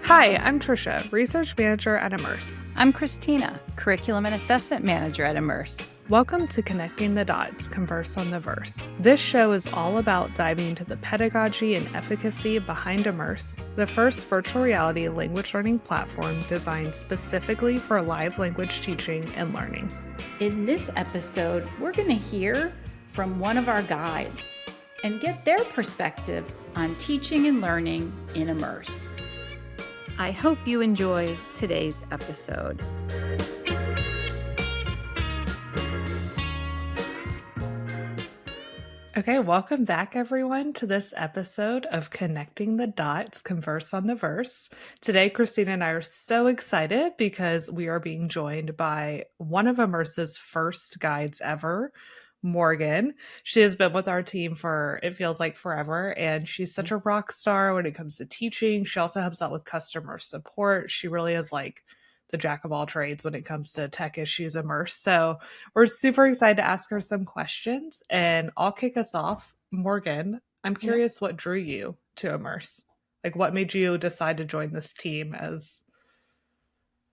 Hi, I'm Tricia, Research Manager at Immerse. I'm Christina, Curriculum and Assessment Manager at Immerse. Welcome to Connecting the Dots, Converse on the Verse. This show is all about diving into the pedagogy and efficacy behind Immerse, the first virtual reality language learning platform designed specifically for live language teaching and learning. In this episode, we're going to hear from one of our guides and get their perspective on teaching and learning in Immerse. I hope you enjoy today's episode. Okay, welcome back everyone to this episode of Connecting the Dots, Converse on the Verse. Today, Christina and I are so excited because we are being joined by one of Immerse's first guides ever, Morgan. She has been with our team for, it feels like forever, and she's such a rock star when it comes to teaching. She also helps out with customer support. She really is like the jack of all trades when it comes to tech issues Immerse. So we're super excited to ask her some questions, and I'll kick us off. Morgan, I'm curious what drew you to Immerse? Like what made you decide to join this team as...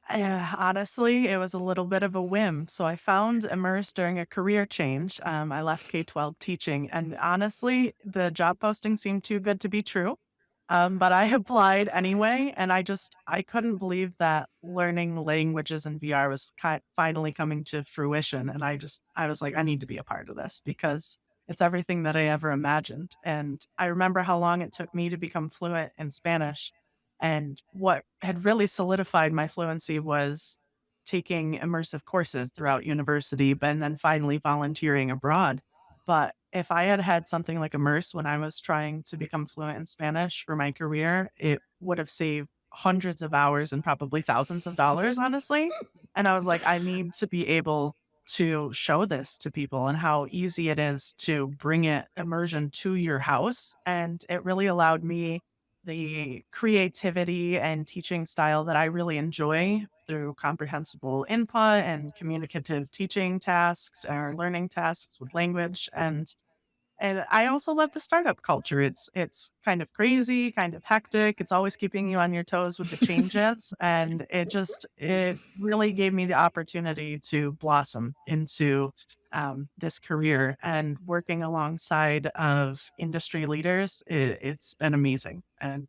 Honestly, it was a little bit of a whim. So I found Immerse during a career change. I left K-12 teaching, and honestly, the job posting seemed too good to be true. But I applied anyway, and I couldn't believe that learning languages in VR was finally coming to fruition. And I was like, I need to be a part of this because it's everything that I ever imagined. And I remember how long it took me to become fluent in Spanish. And what had really solidified my fluency was taking immersive courses throughout university, but then finally volunteering abroad. But if I had had something like Immerse when I was trying to become fluent in Spanish for my career, it would have saved hundreds of hours and probably thousands of dollars, honestly. And I was like, I need to be able to show this to people and how easy it is to bring immersion to your house. And it really allowed me the creativity and teaching style that I really enjoy through comprehensible input and communicative teaching tasks or learning tasks with language. And I also love the startup culture. It's kind of crazy, kind of hectic. It's always keeping you on your toes with the changes. And it really gave me the opportunity to blossom into this career, and working alongside of industry leaders. It's been amazing. And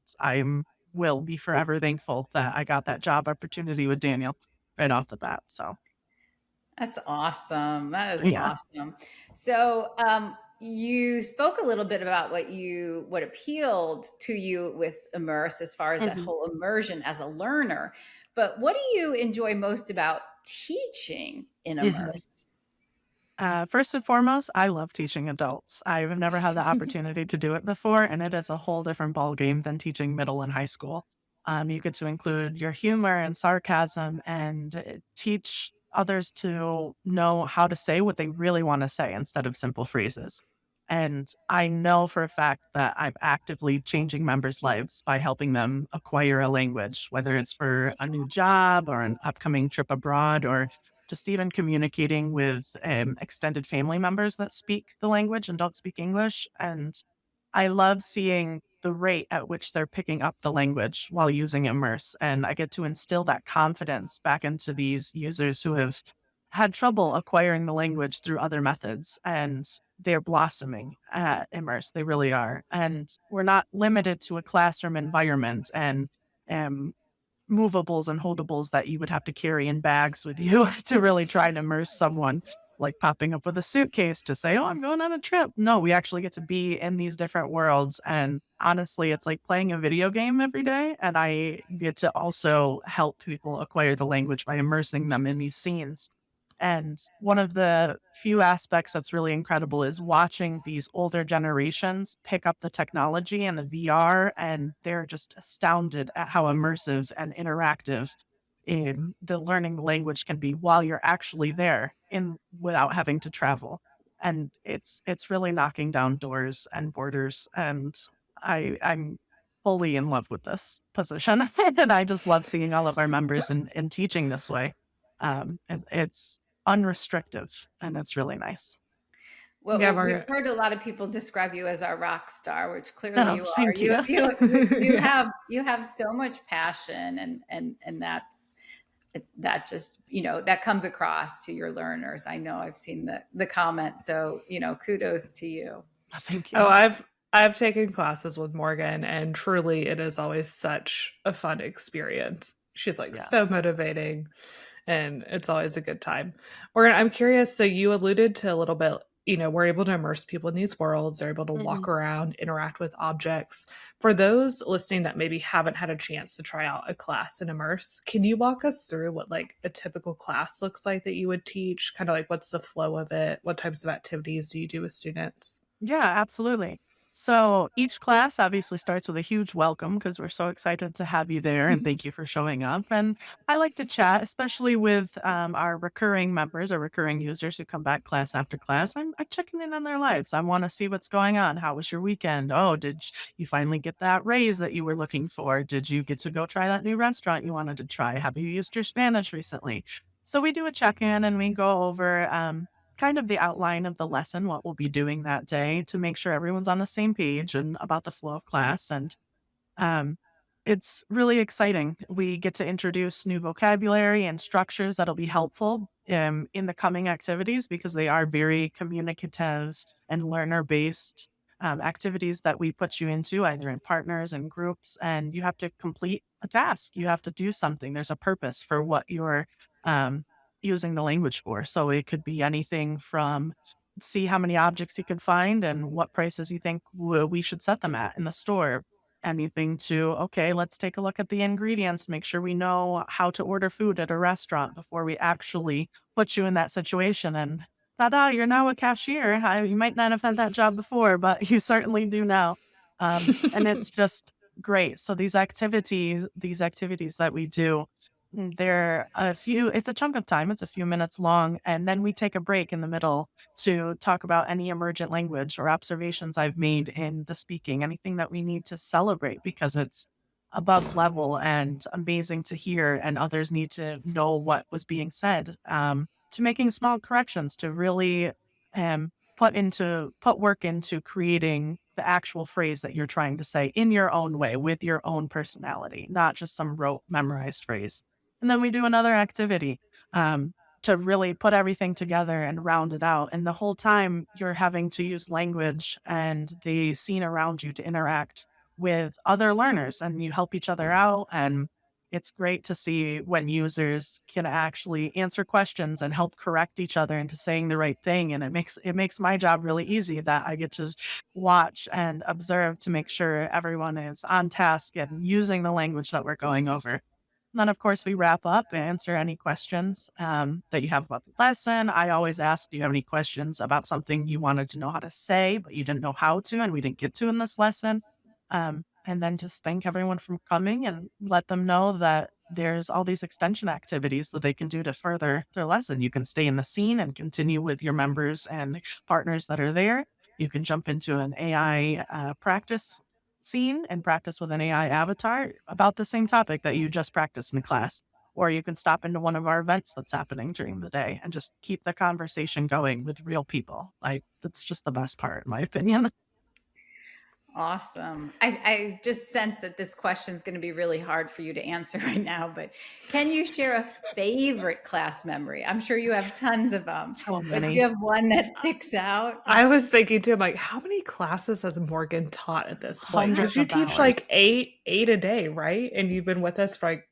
will be forever thankful that I got that job opportunity with Daniel right off the bat. So That's awesome. That is yeah. awesome. So, you spoke a little bit about what appealed to you with Immerse as far as that Mhm. whole immersion as a learner. But what do you enjoy most about teaching in Immerse? First and foremost, I love teaching adults. I've never had the opportunity to do it before, and it is a whole different ballgame than teaching middle and high school. You get to include your humor and sarcasm and teach others to know how to say what they really want to say instead of simple phrases. And I know for a fact that I'm actively changing members' lives by helping them acquire a language, whether it's for a new job or an upcoming trip abroad, or just even communicating with extended family members that speak the language and don't speak English. And I love seeing the rate at which they're picking up the language while using Immerse. And I get to instill that confidence back into these users who have had trouble acquiring the language through other methods. And they're blossoming at Immerse. They really are. And we're not limited to a classroom environment and um, movables and holdables that you would have to carry in bags with you to really try and immerse someone, like popping up with a suitcase to say, oh, I'm going on a trip. No, we actually get to be in these different worlds. And honestly, it's like playing a video game every day. And I get to also help people acquire the language by immersing them in these scenes. And one of the few aspects that's really incredible is watching these older generations pick up the technology and the VR, and they're just astounded at how immersive and interactive in the learning the language can be while you're actually there in without having to travel. And it's really knocking down doors and borders. And I'm fully in love with this position. And I just love seeing all of our members in teaching this way. It's unrestricted, and it's really nice. Yeah, We've Margaret. heard a lot of people describe you as our rock star, which clearly Oh, you are. thank you. You Yeah. have so much passion, and that just, that comes across to your learners. I know I've seen the comments, so kudos to you. Thank Oh, you. I've taken classes with Morgan, and truly it is always such a fun experience. She's like Yeah. so motivating, and it's always a good time. Morgan, I'm curious, so you alluded to a little bit, we're able to immerse people in these worlds, they're able to walk Mhm. around, interact with objects. For those listening that maybe haven't had a chance to try out a class in Immerse, can you walk us through what like a typical class looks like that you would teach? Kind of like what's the flow of it? What types of activities do you do with students? Yeah, absolutely. So each class obviously starts with a huge welcome because we're so excited to have you there and thank you for showing up. And I like to chat, especially with our recurring members, our recurring users who come back class after class. I'm checking in on their lives. I want to see what's going on. How was your weekend? Oh, did you finally get that raise that you were looking for? Did you get to go try that new restaurant you wanted to try? Have you used your Spanish recently? So we do a check in and we go over kind of the outline of the lesson, what we'll be doing that day to make sure everyone's on the same page and about the flow of class. And um, it's really exciting. We get to introduce new vocabulary and structures that'll be helpful in the coming activities because they are very communicative and learner based activities that we put you into, either in partners and groups. And you have to complete a task, you have to do something. There's a purpose for what you're um, using the language for. So it could be anything from see how many objects you can find and what prices you think we should set them at in the store, anything to, okay, let's take a look at the ingredients, make sure we know how to order food at a restaurant before we actually put you in that situation. And ta-da, you're now a cashier. You might not have had that job before, but you certainly do now. And it's just great. So these activities that we do, it's a chunk of time, it's a few minutes long. And then we take a break in the middle to talk about any emergent language or observations I've made in the speaking, anything that we need to celebrate because it's above level and amazing to hear, and others need to know what was being said. To making small corrections to really put work into creating the actual phrase that you're trying to say in your own way with your own personality, not just some rote memorized phrase. And then we do another activity. To really put everything together and round it out. And the whole time you're having to use language and the scene around you to interact with other learners and you help each other out. And it's great to see when users can actually answer questions and help correct each other into saying the right thing. And it makes my job really easy that I get to watch and observe to make sure everyone is on task and using the language that we're going over. Then, of course, we wrap up and answer any questions that you have about the lesson. I always ask, do you have any questions about something you wanted to know how to say, but you didn't know how to, and we didn't get to in this lesson? And then just thank everyone for coming and let them know that there's all these extension activities that they can do to further their lesson. You can stay in the scene and continue with your members and partners that are there. You can jump into an AI practice scene and practice with an AI avatar about the same topic that you just practiced in class. Or you can stop into one of our events that's happening during the day and just keep the conversation going with real people. Like, that's just the best part, in my opinion. Awesome. I just sense that this question is going to be really hard for you to answer right now, but can you share a favorite class memory? I'm sure you have tons of them, So but do you many. have one that sticks out? I was thinking too, I'm like, how many classes has Morgan taught at this point? Because Hundreds you of teach like hours. eight a day, right? And you've been with us for like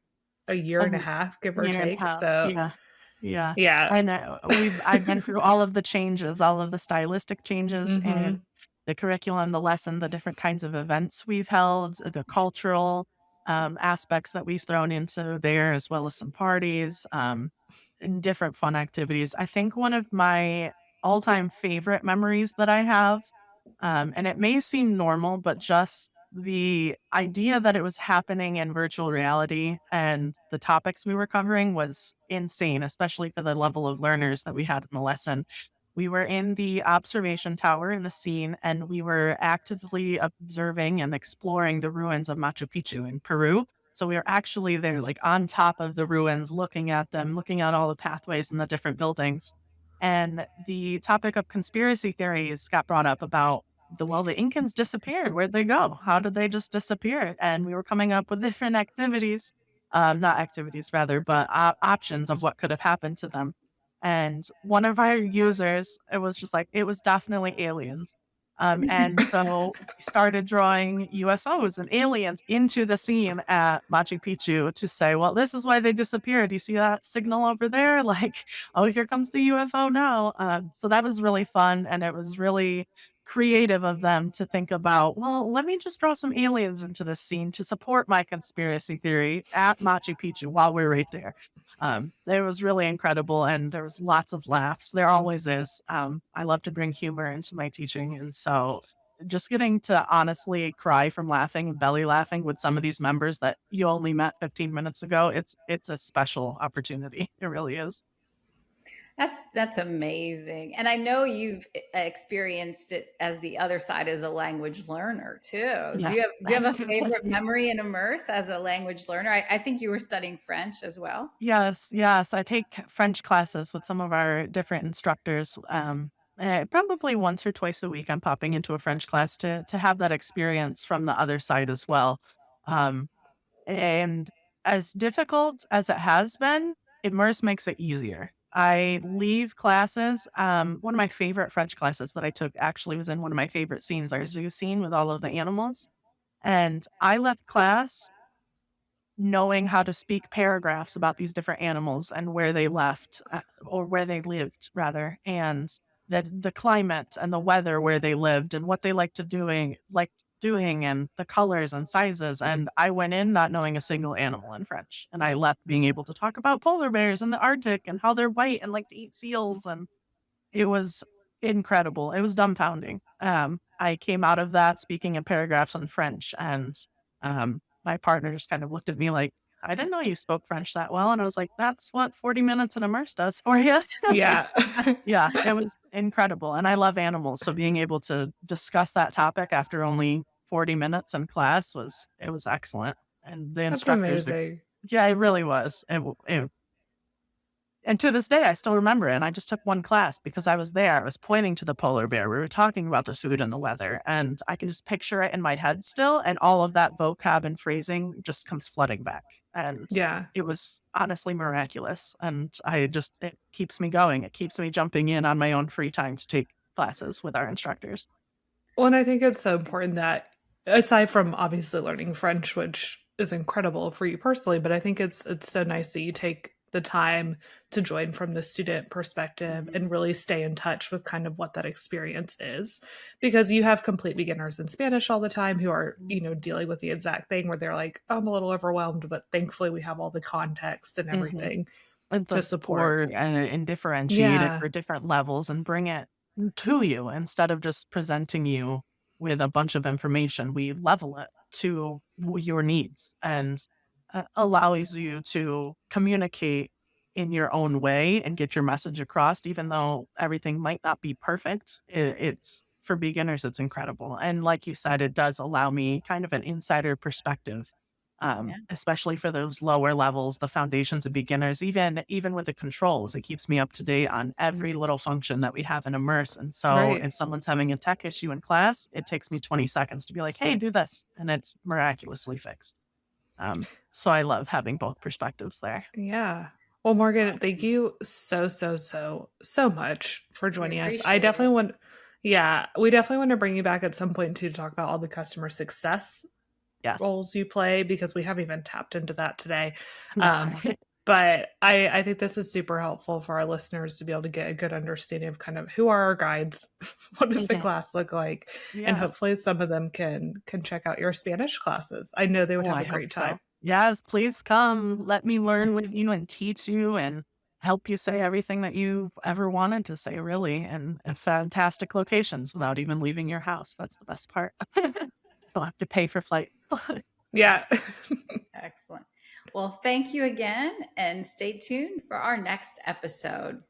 a year A and a half, give or year and a take. half. So Yeah. Yeah. yeah. I know. I've been through all of the changes, all of the stylistic changes and Hmm. the curriculum, the lesson, the different kinds of events we've held, the cultural aspects that we've thrown into there, as well as some parties, and different fun activities. I think one of my all-time favorite memories that I have, and it may seem normal, but just the idea that it was happening in virtual reality and the topics we were covering was insane, especially for the level of learners that we had in the lesson. We were in the observation tower in the scene, and we were actively observing and exploring the ruins of Machu Picchu in Peru. So we were actually there, like on top of the ruins, looking at them, looking at all the pathways and the different buildings. And the topic of conspiracy theories got brought up about the Incans disappeared. Where'd they go? How did they just disappear? And we were coming up with different activities, not activities rather, but options of what could have happened to them. And one of our users, it was just like, it was definitely aliens. And so we started drawing USOs and aliens into the scene at Machu Picchu to say, well, this is why they disappeared. You see that signal over there? Like, oh, here comes the UFO now. So that was really fun. And it was really creative of them to think about, well, let me just draw some aliens into this scene to support my conspiracy theory at Machu Picchu while we're right there. It was really incredible, and there was lots of laughs. There always is. I love to bring humor into my teaching, and so just getting to honestly cry from laughing and belly laughing with some of these members that you only met 15 minutes ago, it's a special opportunity. It really is. That's amazing. And I know you've experienced it as the other side as a language learner too. Yes. Do you have a favorite memory in Immerse as a language learner? I think you were studying French as well. Yes. I take French classes with some of our different instructors. Probably once or twice a week, I'm popping into a French class to have that experience from the other side as well. Um, and as difficult as it has been, Immerse makes it easier. I leave classes. One of my favorite French classes that I took actually was in one of my favorite scenes, our zoo scene with all of the animals. And I left class knowing how to speak paragraphs about these different animals and where they left or where they lived rather, and the climate and the weather where they lived and what they liked doing and the colors and sizes. And I went in not knowing a single animal in French, and I left being able to talk about polar bears in the Arctic and how they're white and like to eat seals. And it was incredible. It was dumbfounding. I came out of that speaking in paragraphs in French, and my partner just kind of looked at me like, I didn't know you spoke French that well. And I was like, that's what 40 minutes in Immerse does for you. Yeah. Yeah, it was incredible. And I love animals. So being able to discuss that topic after only 40 minutes in class it was excellent. And the That's instructors, amazing. yeah, it really was. And to this day, I still remember it. And I just took one class because I was there. I was pointing to the polar bear. We were talking about the food and the weather. And I can just picture it in my head still. And all of that vocab and phrasing just comes flooding back. And Yeah. it was honestly miraculous. And it keeps me going. It keeps me jumping in on my own free time to take classes with our instructors. Well, and I think it's so important that aside from obviously learning French, which is incredible for you personally, but I think it's so nice that you take the time to join from the student perspective Mhm. and really stay in touch with kind of what that experience is, because you have complete beginners in Spanish all the time who are, dealing with the exact thing where they're like, I'm a little overwhelmed, but thankfully we have all the context and Mhm. everything And the to support. support and differentiate it Yeah. for different levels and bring it to you instead of just presenting you with a bunch of information. We level it to your needs and allows you to communicate in your own way and get your message across, even though everything might not be perfect. It's for beginners, it's incredible. And like you said, it does allow me kind of an insider perspective, Yeah. especially for those lower levels, the foundations of beginners, even with the controls. It keeps me up to date on every little function that we have in Immerse. And so Right. if someone's having a tech issue in class, it takes me 20 seconds to be like, hey, do this. And it's miraculously fixed. So I love having both perspectives there. Yeah. Well, Morgan, thank you so much for We joining us. I appreciate it. definitely want, yeah, we definitely want to bring you back at some point too to talk about all the customer success Yes. roles you play because we haven't even tapped into that today. But I think this is super helpful for our listeners to be able to get a good understanding of kind of who are our guides, what does the Mhm. class look like, and Yeah. hopefully some of them can check out your Spanish classes. I know they would Oh, have I a hope great time. so. Yes, please come. Let me learn with you and teach you and help you say everything that you've ever wanted to say, really, and in fantastic locations without even leaving your house. That's the best part. Don't have to pay for flight. Yeah. Excellent. Well, thank you again and stay tuned for our next episode.